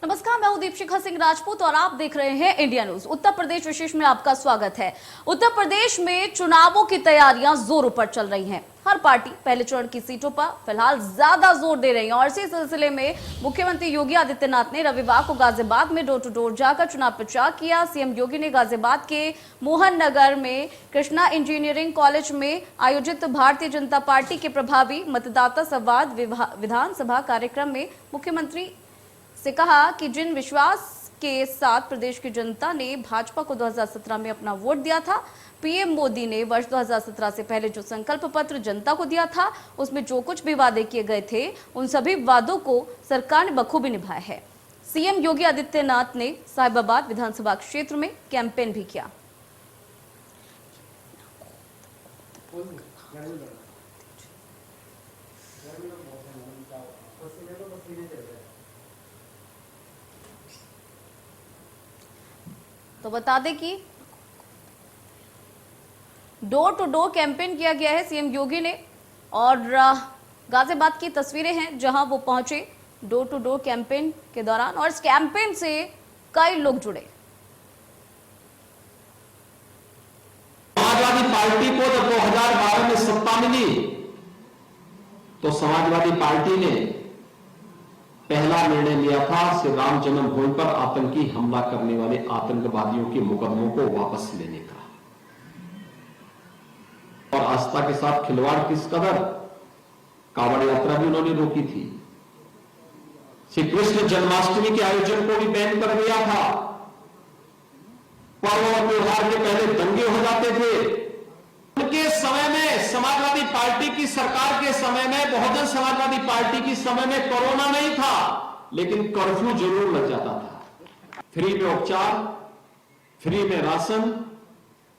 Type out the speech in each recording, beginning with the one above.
नमस्कार, मैं हूं दीपशिखा सिंह राजपूत और आप देख रहे हैं इंडिया न्यूज। उत्तर प्रदेश विशेष में आपका स्वागत है। उत्तर प्रदेश में चुनावों की तैयारियां जोरों पर चल रही हैं। हर पार्टी पहले चरण की सीटों पर फिलहाल ज्यादा जोर दे रही है और इसी सिलसिले में मुख्यमंत्री योगी आदित्यनाथ ने रविवार को गाजियाबाद में डोर टू डोर जाकर चुनाव प्रचार किया। सीएम योगी ने गाजियाबाद के मोहन नगर में कृष्णा इंजीनियरिंग कॉलेज में आयोजित भारतीय जनता पार्टी के प्रभावी मतदाता संवाद विधानसभा कार्यक्रम में मुख्यमंत्री से कहा कि जिन विश्वास के साथ प्रदेश की जनता ने भाजपा को 2017 में अपना वोट दिया था, पीएम मोदी ने वर्ष 2017 से पहले जो संकल्प पत्र जनता को दिया था, उसमें जो कुछ भी वादे किए गए थे, उन सभी वादों को सरकार ने बखूबी निभाया है। सीएम योगी आदित्यनाथ ने साहिबाबाद विधानसभा क्षेत्र में कैंपेन भी किया। तो बता दें कि डोर टू डोर कैंपेन किया गया है सीएम योगी ने और गाजियाबाद की तस्वीरें हैं जहां वो पहुंचे डोर टू डोर कैंपेन के दौरान और इस कैंपेन से कई लोग जुड़े। समाजवादी पार्टी को जब 2012 में सत्ता मिली तो समाजवादी पार्टी ने पहला निर्णय लिया था श्री राम जन्मभूमि पर आतंकी हमला करने वाले आतंकवादियों के मुकदमों को वापस लेने का। और आस्था के साथ खिलवाड़ किस कदर, कांवड़ यात्रा भी उन्होंने रोकी थी। श्री कृष्ण जन्माष्टमी के आयोजन को भी बैन कर दिया था। पर्व और त्योहार के पहले दंगे हो जाते थे। उनके समय में समाजवादी पार्टी की सरकार के समय में, बहुजन समाजवादी पार्टी की समय में कोरोना नहीं था, लेकिन कर्फ्यू जरूर लग जाता था। फ्री में उपचार, फ्री में राशन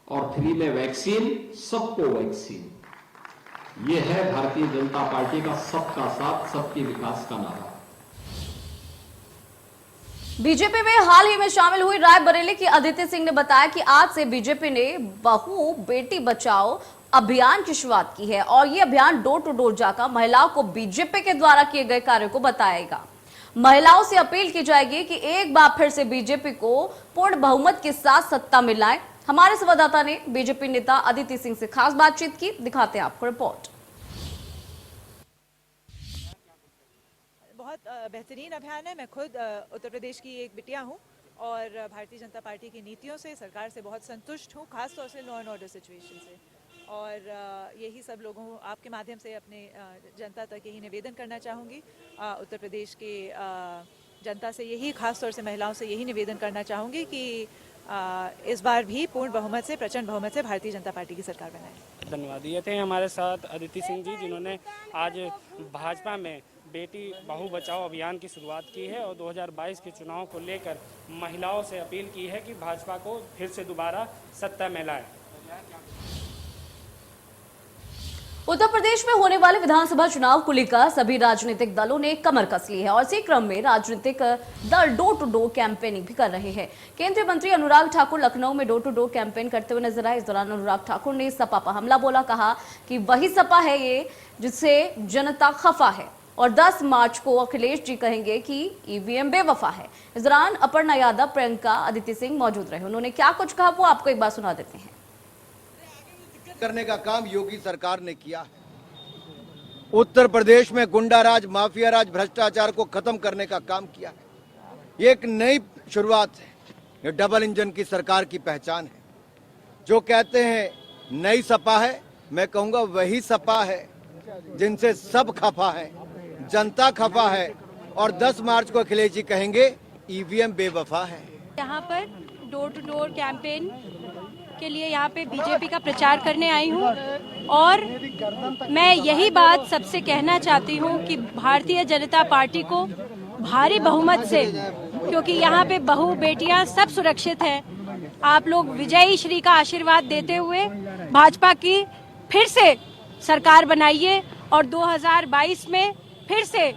और फ्री में वैक्सीन, सबको वैक्सीन। यह है भारतीय जनता पार्टी का सबका साथ सबके विकास का नारा। बीजेपी में हाल ही में शामिल हुई रायबरेली की अदिति सिंह ने बताया कि आज से बीजेपी ने बहू बेटी बचाओ अभियान की शुरुआत की है और ये अभियान डोर टू डोर जाकर महिलाओं को बीजेपी के द्वारा किए गए कार्यों को बताएगा। महिलाओं से अपील की जाएगी कि एक बार फिर से बीजेपी को पूर्ण बहुमत के साथ सत्ता में लाएं। हमारे संवाददाता ने बीजेपी नेता अदिति सिंह से खास बातचीत की, दिखाते हैं आपको रिपोर्ट। बहुत बेहतरीन अभियान है। मैं खुद उत्तर प्रदेश की एक बिटिया हूँ और भारतीय जनता पार्टी की नीतियों से, सरकार से बहुत संतुष्ट हूँ, खासतौर से लॉ एंड ऑर्डर सिचुएशन से। और यही सब लोगों, आपके माध्यम से अपने जनता तक यही निवेदन करना चाहूँगी। उत्तर प्रदेश के जनता से यही, खासतौर से महिलाओं से यही निवेदन करना चाहूँगी कि इस बार भी पूर्ण बहुमत से, प्रचंड बहुमत से भारतीय जनता पार्टी की सरकार बनाए। धन्यवाद। ये थे हमारे साथ अदिति सिंह जी, जिन्होंने आज भाजपा में बेटी बहू बचाओ अभियान की शुरुआत की है और 2022 के चुनाव को लेकर महिलाओं से अपील की है कि भाजपा को फिर से दोबारा सत्ता में लाए। उत्तर प्रदेश में होने वाले विधानसभा चुनाव को लेकर सभी राजनीतिक दलों ने कमर कस ली है और इसी क्रम में राजनीतिक दल डोर टू डोर कैंपेनिंग भी कर रहे हैं। केंद्रीय मंत्री अनुराग ठाकुर लखनऊ में डोर टू डोर कैंपेन करते हुए नजर आए। इस दौरान अनुराग ठाकुर ने सपा पर हमला बोला, कहा कि वही सपा है ये जिससे जनता खफा है और 10 मार्च को अखिलेश जी कहेंगे कि ईवीएम बेवफा है। इस दौरान अपर्णा यादव, प्रियंका, अदिति सिंह मौजूद रहे। उन्होंने क्या कुछ कहा वो आपको एक बार सुना देते हैं। करने का काम योगी सरकार ने किया है। उत्तर प्रदेश में गुंडा राज, माफिया राज, भ्रष्टाचार को खत्म करने का काम किया है। ये एक नई शुरुआत है। ये डबल इंजन की सरकार की पहचान है। जो कहते हैं नई सपा है, मैं कहूंगा वही सपा है जिनसे सब खफा है, जनता खफा है और 10 मार्च को अखिलेश जी कहेंगे ईवीएम बेवफा है। यहाँ पर डोर टू डोर कैंपेन के लिए यहाँ पे बीजेपी का प्रचार करने आई हूँ और मैं यही बात सबसे कहना चाहती हूँ कि भारतीय जनता पार्टी को भारी बहुमत से, क्योंकि यहाँ पे बहू बेटियाँ सब सुरक्षित हैं, आप लोग विजयी श्री का आशीर्वाद देते हुए भाजपा की फिर से सरकार बनाइए और 2022 में फिर से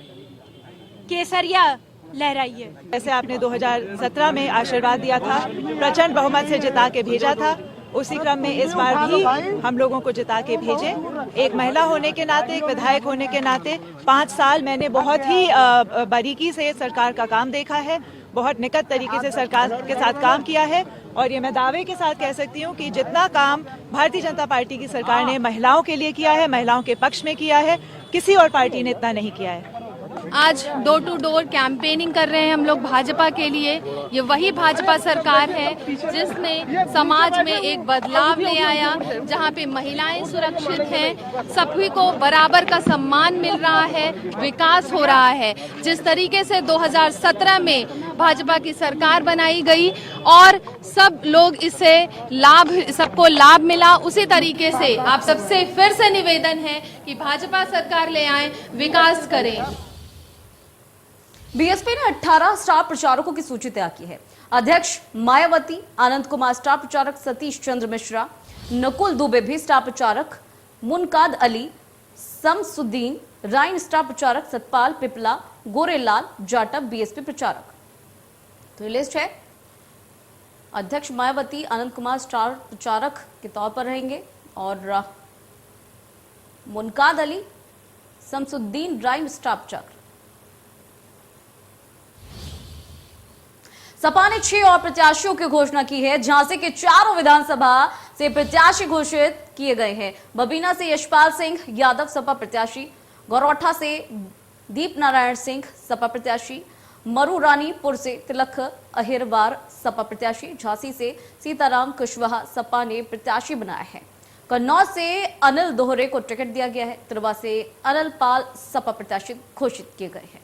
केसरिया लहराइए। जैसे आपने 2017 में आशीर्वाद दिया था, प्रचंड बहुमत से जिता के भेजा था, उसी क्रम में इस बार भी हम लोगों को जिता के भेजें। एक महिला होने के नाते, एक विधायक होने के नाते 5 साल मैंने बहुत ही बारीकी से सरकार का काम देखा है, बहुत निकट तरीके से सरकार के साथ काम किया है और ये मैं दावे के साथ कह सकती हूँ कि जितना काम भारतीय जनता पार्टी की सरकार ने महिलाओं के लिए किया है, महिलाओं के पक्ष में किया है, किसी और पार्टी ने इतना नहीं किया है। आज डोर टू डोर कैंपेनिंग कर रहे हैं हम लोग भाजपा के लिए। ये वही भाजपा सरकार है जिसने समाज में एक बदलाव ले आया, जहां पे महिलाएं सुरक्षित हैं, सभी को बराबर का सम्मान मिल रहा है, विकास हो रहा है। जिस तरीके से 2017 में भाजपा की सरकार बनाई गई और सब लोग इससे सबको लाभ मिला, उसी तरीके से आप सबसे फिर से निवेदन है कि भाजपा सरकार ले आए, विकास करें। बीएसपी ने 18 स्टार प्रचारकों की सूची तैयार की है। अध्यक्ष मायावती, आनंद कुमार स्टार प्रचारक, सतीश चंद्र मिश्रा, नकुल दुबे भी स्टार प्रचारक, मुनकाद अली, शमसुद्दीन, राइन स्टार प्रचारक, सतपाल पिपला, गोरेलाल जाटव बीएसपी प्रचारक। तो ये लिस्ट है। अध्यक्ष मायावती, आनंद कुमार स्टार प्रचारक के तौर पर रहेंगे और मुनकाद अली, शमसुद्दीन, राइन स्टार प्रचारक। सपा ने 6 और प्रत्याशियों की घोषणा की है। झांसी के चारों विधानसभा से प्रत्याशी घोषित किए गए हैं। बबीना से यशपाल सिंह यादव सपा प्रत्याशी, गौरोठा से दीप नारायण सिंह सपा प्रत्याशी, मरु रानीपुर से तिलक अहिरवार सपा प्रत्याशी, झांसी से सीताराम कुशवाहा सपा ने प्रत्याशी बनाया है। कन्नौज से अनिल दोहरे को टिकट दिया गया है। तिरवा से अनिल पाल सपा प्रत्याशी घोषित किए गए हैं।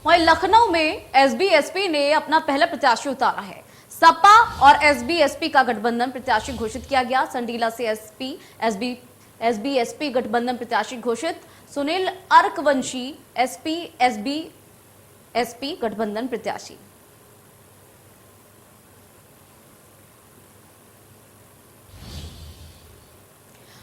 वहीं लखनऊ में एसबी-एसपी ने अपना पहला प्रत्याशी उतारा है। सपा और एसबी-एसपी का गठबंधन प्रत्याशी घोषित किया गया। संडीला से एसबी-एसपी गठबंधन प्रत्याशी घोषित। सुनील अर्कवंशी एसबी-एसपी गठबंधन प्रत्याशी।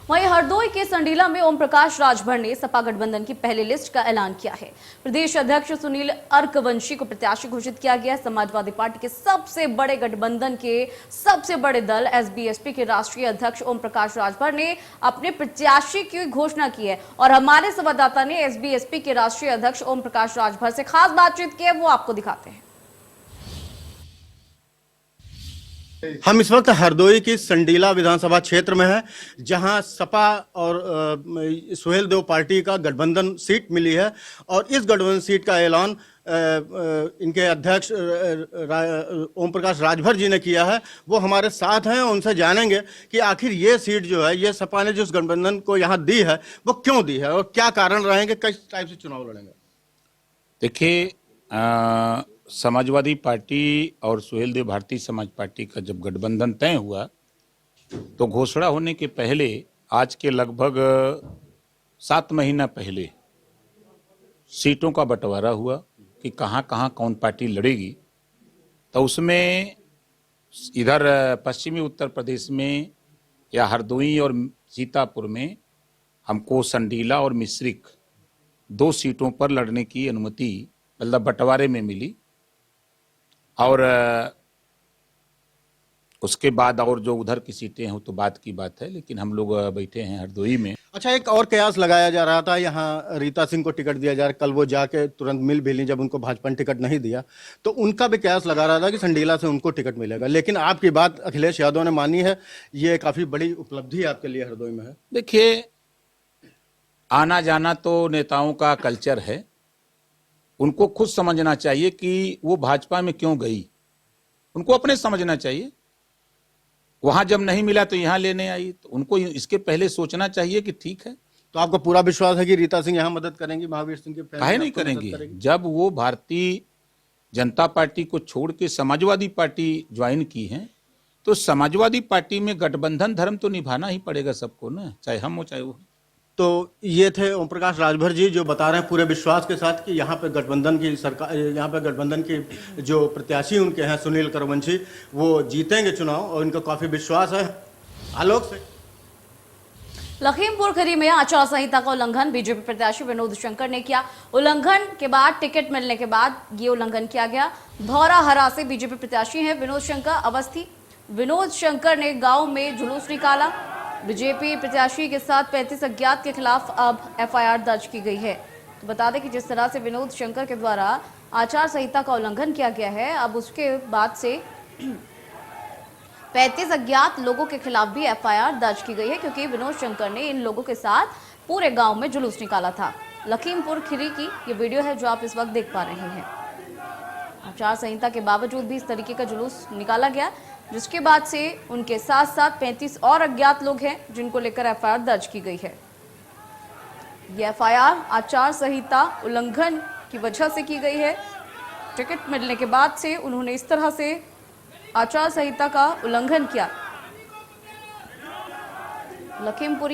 वहीं हरदोई के संडीला में ओम प्रकाश राजभर ने सपा गठबंधन की पहली लिस्ट का ऐलान किया है। प्रदेश अध्यक्ष सुनील अर्कवंशी को प्रत्याशी घोषित किया गया। समाजवादी पार्टी के सबसे बड़े गठबंधन के सबसे बड़े दल एसबी-एसपी के राष्ट्रीय अध्यक्ष ओम प्रकाश राजभर ने अपने प्रत्याशी की घोषणा की है और हमारे संवाददाता ने एसबी-एसपी के राष्ट्रीय अध्यक्ष ओम प्रकाश राजभर से खास बातचीत की है, वो आपको दिखाते हैं। हम इस वक्त हरदोई की संडीला विधानसभा क्षेत्र में हैं, जहां सपा और सुहेल देव पार्टी का गठबंधन सीट मिली है और इस गठबंधन सीट का ऐलान इनके अध्यक्ष ओम प्रकाश राजभर जी ने किया है। वो हमारे साथ हैं, उनसे जानेंगे कि आखिर ये सीट जो है, ये सपा ने जिस गठबंधन को यहाँ दी है वो क्यों दी है और क्या कारण रहेंगे, किस टाइप से चुनाव लड़ेंगे। देखिए, समाजवादी पार्टी और सुहेल देव भारतीय समाज पार्टी का जब गठबंधन तय हुआ तो घोषणा होने के पहले, आज के लगभग 7 महीना पहले सीटों का बंटवारा हुआ कि कहाँ कहाँ कौन पार्टी लड़ेगी। तो उसमें इधर पश्चिमी उत्तर प्रदेश में या हरदोई और सीतापुर में हमको संडीला और मिश्रिक 2 सीटों पर लड़ने की अनुमति, मतलब बंटवारे में मिली। और उसके बाद और जो उधर की सीटें हैं तो बात की बात है, लेकिन हम लोग बैठे हैं हरदोई में। अच्छा, एक और कयास लगाया जा रहा था, यहाँ रीता सिंह को टिकट दिया जा रहा है। कल वो जाके तुरंत मिल भी ली जब उनको भाजपा ने टिकट नहीं दिया, तो उनका भी कयास लगा रहा था कि संडीला से उनको टिकट मिलेगा। लेकिन आपकी बात अखिलेश यादव ने मानी है, ये काफी बड़ी उपलब्धि आपके लिए हरदोई में है। देखिए, आना जाना तो नेताओं का कल्चर है, उनको खुद समझना चाहिए कि वो भाजपा में क्यों गई। उनको अपने समझना चाहिए। वहां जब नहीं मिला तो यहां लेने आई, तो उनको इसके पहले सोचना चाहिए कि ठीक है। तो आपको पूरा विश्वास है कि रीता सिंह यहाँ मदद करेंगी, महावीर सिंह के काहे नहीं करेंगी। जब वो भारतीय जनता पार्टी को छोड़ के समाजवादी पार्टी ज्वाइन की है, तो समाजवादी पार्टी में गठबंधन धर्म तो निभाना ही पड़ेगा सबको ना, चाहे हम हो चाहे वो। तो ये थे ओम प्रकाश राजभर जी, जो बता रहे हैं पूरे विश्वास के साथ कि यहाँ पे गठबंधन की सरकार, यहाँ पे गठबंधन की जो प्रत्याशी उनके हैं सुनील करवंशी, वो जीतेंगे चुनाव और इनको काफी विश्वास है। आलोक से लखीमपुर खीरी में आचार संहिता का उल्लंघन बीजेपी प्रत्याशी विनोद शंकर ने किया। उल्लंघन के बाद टिकट मिलने के बाद ये उल्लंघन किया गया। धौराहरा से बीजेपी प्रत्याशी हैं विनोद शंकर अवस्थी। विनोद शंकर ने गांव में जुलूस निकाला। बीजेपी प्रत्याशी के साथ 35 अज्ञात के खिलाफ अब एफआईआर दर्ज की गई है। तो बता दें कि जिस तरह से विनोद शंकर के द्वारा आचार संहिता का उल्लंघन किया गया है, अब उसके बाद से 35 अज्ञात लोगों के खिलाफ भी एफआईआर दर्ज की गई है, क्योंकि विनोद शंकर ने इन लोगों के साथ पूरे गांव में जुलूस निकाला था। लखीमपुर खीरी की ये वीडियो है जो आप इस वक्त देख पा रहे हैं। आचार संहिता के बावजूद भी इस तरीके का जुलूस निकाला गया, जिसके बाद से उनके साथ साथ 35 और अज्ञात लोग हैं जिनको लेकर एफआईआर दर्ज की गई है। ये एफआईआर आचार संहिता उल्लंघन की वजह से की गई है। टिकट मिलने के बाद से उन्होंने इस तरह से आचार संहिता का उल्लंघन किया। लखीमपुर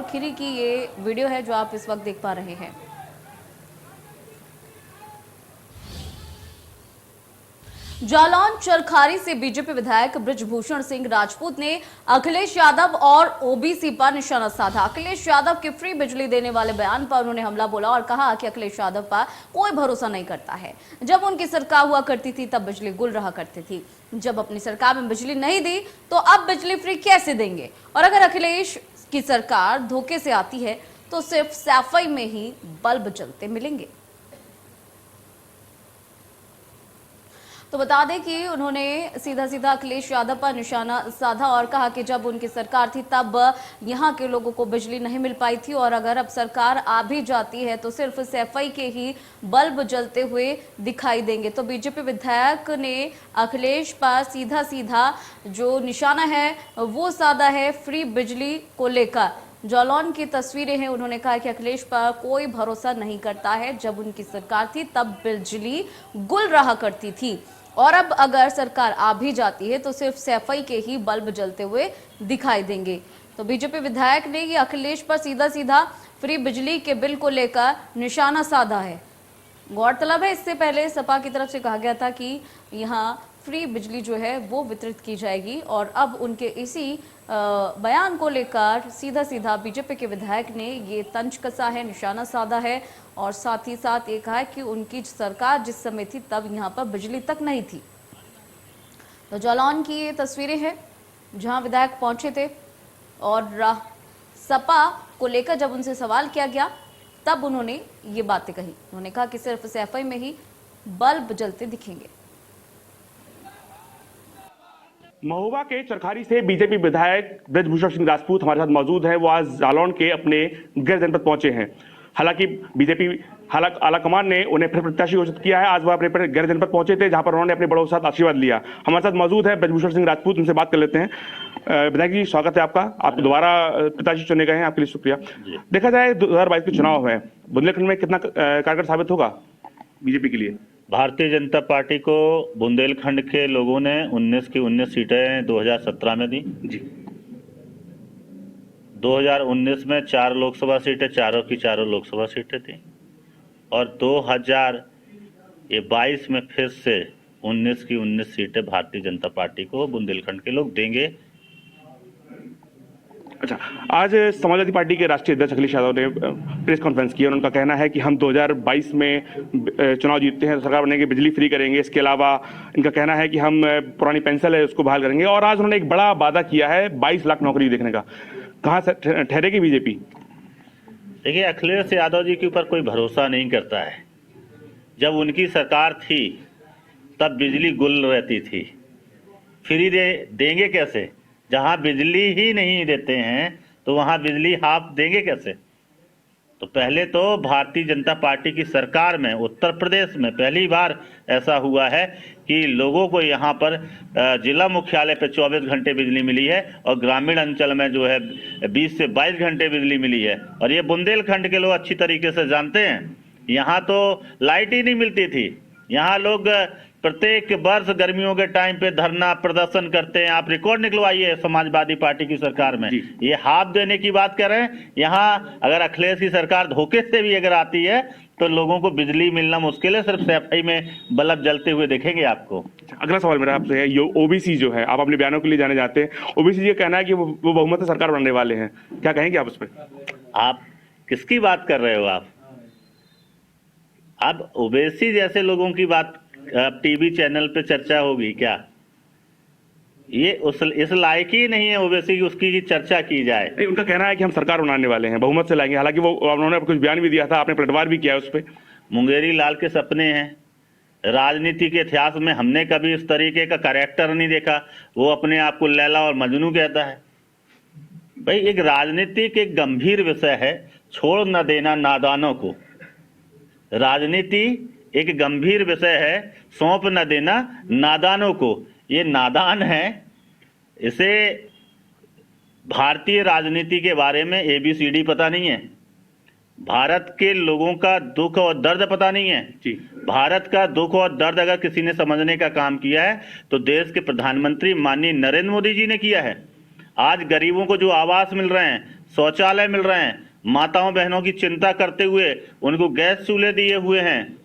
खीरी की ये वीडियो है जो आप इस वक्त देख पा रहे हैं। जालौन चरखारी से बीजेपी विधायक बृजभूषण सिंह राजपूत ने अखिलेश यादव और ओबीसी पर निशाना साधा। अखिलेश यादव के फ्री बिजली देने वाले बयान पर उन्होंने हमला बोला और कहा कि अखिलेश यादव पर कोई भरोसा नहीं करता है। जब उनकी सरकार हुआ करती थी तब बिजली गुल रहा करती थी। जब अपनी सरकार में बिजली नहीं दी तो अब बिजली फ्री कैसे देंगे? और अगर अखिलेश की सरकार धोखे से आती है तो सिर्फ सफाई में ही बल्ब जलते मिलेंगे। तो बता दें कि उन्होंने सीधा सीधा अखिलेश यादव पर निशाना साधा और कहा कि जब उनकी सरकार थी तब यहां के लोगों को बिजली नहीं मिल पाई थी, और अगर अब सरकार आ भी जाती है तो सिर्फ सफाई के ही बल्ब जलते हुए दिखाई देंगे। तो बीजेपी विधायक ने अखिलेश पर सीधा सीधा जो निशाना है वो साधा है फ्री बिजली को लेकर। जालौन की तस्वीरें हैं। उन्होंने कहा कि अखिलेश पर कोई भरोसा नहीं करता है। जब उनकी सरकार थी तब बिजली गुल रहा करती थी, और अब अगर सरकार आ भी जाती है तो सिर्फ सफाई के ही बल्ब जलते हुए दिखाई देंगे। तो बीजेपी विधायक ने ये अखिलेश पर सीधा सीधा फ्री बिजली के बिल को लेकर निशाना साधा है। गौरतलब है इससे पहले सपा की तरफ से कहा गया था कि यहाँ फ्री बिजली जो है वो वितरित की जाएगी, और अब उनके इसी बयान को लेकर सीधा सीधा बीजेपी के विधायक ने ये तंज कसा है, निशाना साधा है, और साथ ही साथ ये कहा है कि उनकी सरकार जिस समय थी तब यहाँ पर बिजली तक नहीं थी। तो जालौन की ये तस्वीरें हैं जहां विधायक पहुंचे थे, और सपा को लेकर जब उनसे सवाल किया गया तब उन्होंने ये बातें कही। उन्होंने कहा कि सिर्फ सफाई में ही बल्ब जलते दिखेंगे। महोबा के चरखारी से बीजेपी विधायक बृजभूषण सिंह राजपूत हमारे साथ मौजूद है। वो आज जालौन के अपने गृह जनपद पहुंचे हैं। हालांकि बीजेपी आलाकमान ने उन्हें फिर प्रत्याशी घोषित किया है। आज वो अपने गृह जनपद पहुंचे थे, जहां पर उन्होंने अपने बड़ों के साथ आशीर्वाद लिया। हमारे साथ मौजूद है बृजभूषण सिंह राजपूत, उनसे बात कर लेते हैं। विधायक जी, स्वागत है आपका। आप दोबारा प्रत्याशी चुने गए हैं, आपके लिए शुक्रिया। देखा जाए 2022 के चुनाव है, बुंदेलखंड में कितना कारगर साबित होगा बीजेपी के लिए? भारतीय जनता पार्टी को बुंदेलखंड के लोगों ने 19 की 19 सीटें 2017 में दी जी। 2019 में 4 लोकसभा सीटें, चारों की चारों लोकसभा सीटें थी, और 2022 में फिर से 19 की 19 सीटें भारतीय जनता पार्टी को बुंदेलखंड के लोग देंगे। अच्छा, आज समाजवादी पार्टी के राष्ट्रीय अध्यक्ष अखिलेश यादव ने प्रेस कॉन्फ्रेंस की और उनका कहना है कि हम 2022 में चुनाव जीतते हैं तो सरकार बनेंगे, बिजली फ्री करेंगे। इसके अलावा इनका कहना है कि हम पुरानी पेंशन है उसको बहाल करेंगे, और आज उन्होंने एक बड़ा वादा किया है 22 लाख नौकरी देखने का। कहाँ से ठहरेगी बीजेपी? देखिए, अखिलेश यादव जी के ऊपर कोई भरोसा नहीं करता है। जब उनकी सरकार थी तब बिजली गुल रहती थी, फ्री देंगे कैसे? जहां बिजली ही नहीं देते हैं तो वहां बिजली हाफ देंगे कैसे? तो पहले तो भारतीय जनता पार्टी की सरकार में उत्तर प्रदेश में पहली बार ऐसा हुआ है कि लोगों को यहाँ पर जिला मुख्यालय पे 24 घंटे बिजली मिली है, और ग्रामीण अंचल में जो है 20 से 22 घंटे बिजली मिली है। और ये बुंदेलखंड के लोग अच्छी तरीके से जानते हैं। यहाँ तो लाइट ही नहीं मिलती थी। यहाँ लोग प्रत्येक वर्ष गर्मियों के टाइम पे धरना प्रदर्शन करते हैं। आप रिकॉर्ड निकलवाइए समाजवादी पार्टी की सरकार में, ये हाथ देने की बात कर रहे हैं। यहाँ अगर अखिलेश की सरकार धोखे से भी अगर आती है तो लोगों को बिजली मिलना मुश्किल है, सिर्फ सफाई में बल्ब जलते हुए देखेंगे आपको। अगला सवाल मेरा आपसे है, ये ओबीसी जो है, आप अपने बयानों के लिए जाने जाते हैं, ओबीसी ये कहना है कि वो बहुमत से सरकार बनाने वाले हैं, क्या कहेंगे आप उस पर? आप किसकी बात कर रहे हो? अब ओबीसी जैसे लोगों की बात टीवी चैनल पे चर्चा होगी क्या? ये इस लायक ही नहीं है ओबीसी की उसकी की चर्चा की जाए। नहीं, उनका कहना है कि हम सरकार बनाने वाले हैं, बहुमत से लाएंगे। हालांकि वो उन्होंने कुछ बयान भी दिया था, आपने पलटवार भी किया है उस पर। मुंगेरी लाल के सपने हैं। राजनीति के इतिहास में हमने कभी इस तरीके का कैरेक्टर नहीं देखा। वो अपने आप को लैला और मजनू कहता है। भाई, एक राजनीतिक एक गंभीर विषय है, छोड़ न देना नादानों को। राजनीति एक गंभीर विषय है, सौंप न देना नादानों को। ये नादान है, इसे भारतीय राजनीति के बारे में ABCD पता नहीं है, भारत के लोगों का दुख और दर्द पता नहीं है। भारत का दुख और दर्द अगर किसी ने समझने का काम किया है तो देश के प्रधानमंत्री माननीय नरेंद्र मोदी जी ने किया है। आज गरीबों को जो आवास मिल रहे हैं, शौचालय मिल रहे हैं, माताओं बहनों की चिंता करते हुए उनको गैस चूल्हे दिए हुए हैं,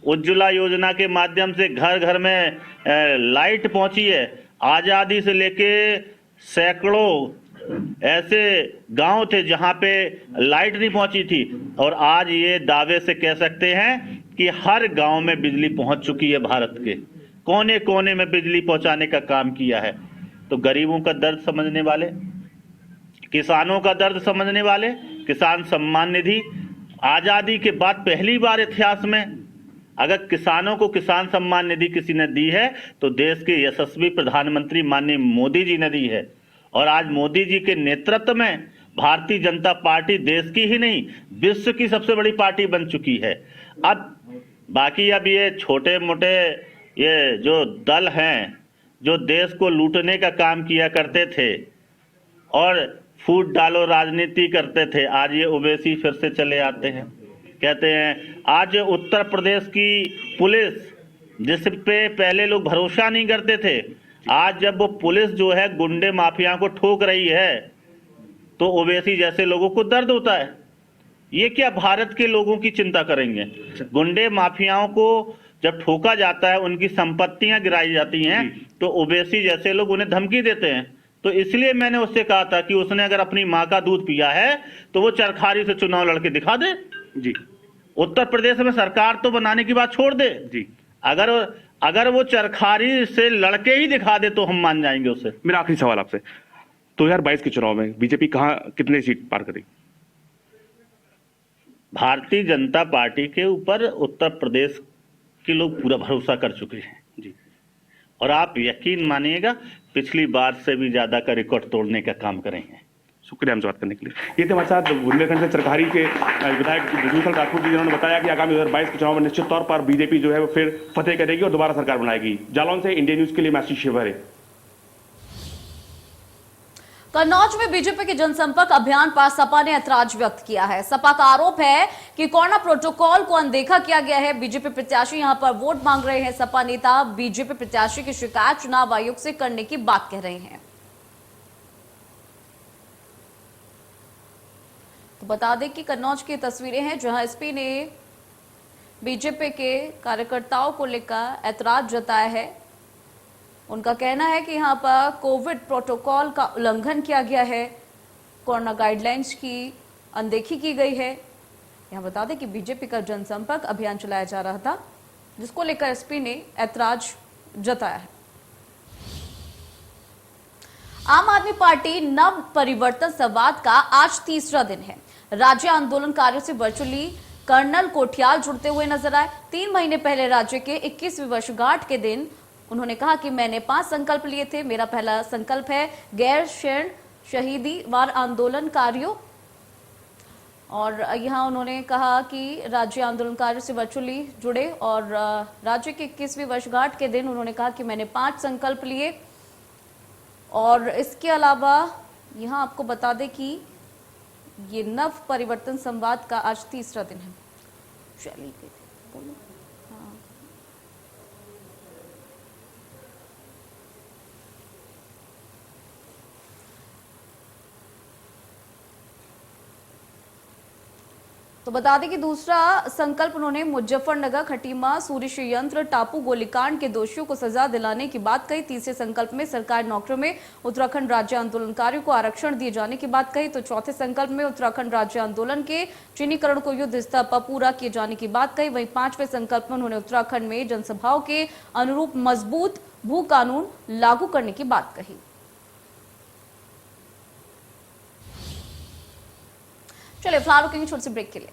उज्ज्वला योजना के माध्यम से घर घर में लाइट पहुंची है। आज़ादी से लेके सैकड़ों ऐसे गांव थे जहां पे लाइट नहीं पहुंची थी, और आज ये दावे से कह सकते हैं कि हर गांव में बिजली पहुंच चुकी है। भारत के कोने कोने में बिजली पहुंचाने का काम किया है। तो गरीबों का दर्द समझने वाले, किसानों का दर्द समझने वाले, किसान सम्मान निधि आज़ादी के बाद पहली बार इतिहास में अगर किसानों को किसान सम्मान निधि किसी ने दी है तो देश के यशस्वी प्रधानमंत्री माननीय मोदी जी ने दी है। और आज मोदी जी के नेतृत्व में भारतीय जनता पार्टी देश की ही नहीं विश्व की सबसे बड़ी पार्टी बन चुकी है। अब ये छोटे मोटे ये जो दल हैं जो देश को लूटने का काम किया करते थे और फूट डालो राजनीति करते थे, आज ये ओबीसी फिर से चले आते हैं। कहते हैं आज उत्तर प्रदेश की पुलिस जिस पे पहले लोग भरोसा नहीं करते थे, आज जब वो पुलिस जो है गुंडे माफिया को ठोक रही है तो ओबीसी जैसे लोगों को दर्द होता है। ये क्या भारत के लोगों की चिंता करेंगे? गुंडे माफियाओं को जब ठोका जाता है, उनकी संपत्तियां गिराई जाती हैं, तो ओबीसी जैसे लोग उन्हें धमकी देते हैं। तो इसलिए मैंने उससे कहा था कि उसने अगर अपनी माँ का दूध पिया है तो वो चरखारी से चुनाव लड़के दिखा दे जी। उत्तर प्रदेश में सरकार तो बनाने की बात छोड़ दे जी, अगर वो चरखारी से लड़के ही दिखा दे तो हम मान जाएंगे उससे। मेरा आखिरी सवाल आपसे, 2022 के चुनाव में बीजेपी कहां कितने सीट पार करेगी? भारतीय जनता पार्टी के ऊपर उत्तर प्रदेश के लोग पूरा भरोसा कर चुके हैं जी, और आप यकीन मानिएगा पिछली बार से भी ज्यादा का रिकॉर्ड तोड़ने का काम करेंगे। शुक्रिया हमसे बात करने के लिए। ये थे हमारे साथ बुंदेलखंड से चरखारी के विधायक ब्रजभूषण राठौर जी, जिन्होंने बताया कि आगामी 2022 के चुनाव में निश्चित तौर पर बीजेपी जो है वो फिर फतेह करेगी और दोबारा सरकार बनाएगी। जालौन से इंडिया न्यूज के लिए मैं आशीष शिवहरे। कन्नौज में बीजेपी के जनसंपर्क अभियान पर सपा ने ऐतराज व्यक्त किया है। सपा का आरोप है कि कोरोना प्रोटोकॉल को अनदेखा किया गया है। बीजेपी प्रत्याशी यहां पर वोट मांग रहे हैं। सपा नेता बीजेपी प्रत्याशी की शिकायत चुनाव आयोग से करने की बात कह रहे हैं। तो बता दें कि कन्नौज की तस्वीरें हैं जहां एसपी ने बीजेपी के कार्यकर्ताओं को लेकर ऐतराज जताया है। उनका कहना है कि यहां पर कोविड प्रोटोकॉल का उल्लंघन किया गया है, कोरोना गाइडलाइंस की अनदेखी की गई है। यहां बता दें कि बीजेपी का जनसंपर्क अभियान चलाया जा रहा था, जिसको लेकर एसपी ने ऐतराज जताया है। आम आदमी पार्टी नव परिवर्तन संवाद का आज तीसरा दिन है। राज्य आंदोलनकारियों से वर्चुअली कर्नल कोठियाल जुड़ते हुए नजर आए। 3 महीने पहले राज्य के 21वीं वर्षगांठ के दिन उन्होंने कहा कि मैंने 5 संकल्प लिए थे। मेरा पहला संकल्प है गैर शरण शहीदी वार आंदोलनकारियों। और यहाँ उन्होंने कहा कि राज्य आंदोलनकारियों से वर्चुअली जुड़े और राज्य के 21वीं वर्षगांठ के दिन उन्होंने कहा कि मैंने 5 संकल्प लिए। और इसके अलावा यहाँ आपको बता दें कि ये नव परिवर्तन संवाद का आज तीसरा दिन है। चलिए तो बता दें कि दूसरा संकल्प उन्होंने मुजफ्फरनगर, खटीमा, सूर्य यंत्र, टापू गोलीकांड के दोषियों को सजा दिलाने की बात कही। तीसरे संकल्प में सरकारी नौकरियों में उत्तराखंड राज्य आंदोलनकारियों को आरक्षण दिए जाने की बात कही। तो चौथे संकल्प में उत्तराखंड राज्य आंदोलन के चीनीकरण को युद्ध स्तर पर पूरा किए जाने की बात कही। वहीं पांचवें संकल्प में उन्होंने उत्तराखंड में जनसभाओं के अनुरूप मजबूत भू कानून लागू करने की बात कही। चलिए फिलहाल रुकेंगे छोटे से ब्रेक के लिए।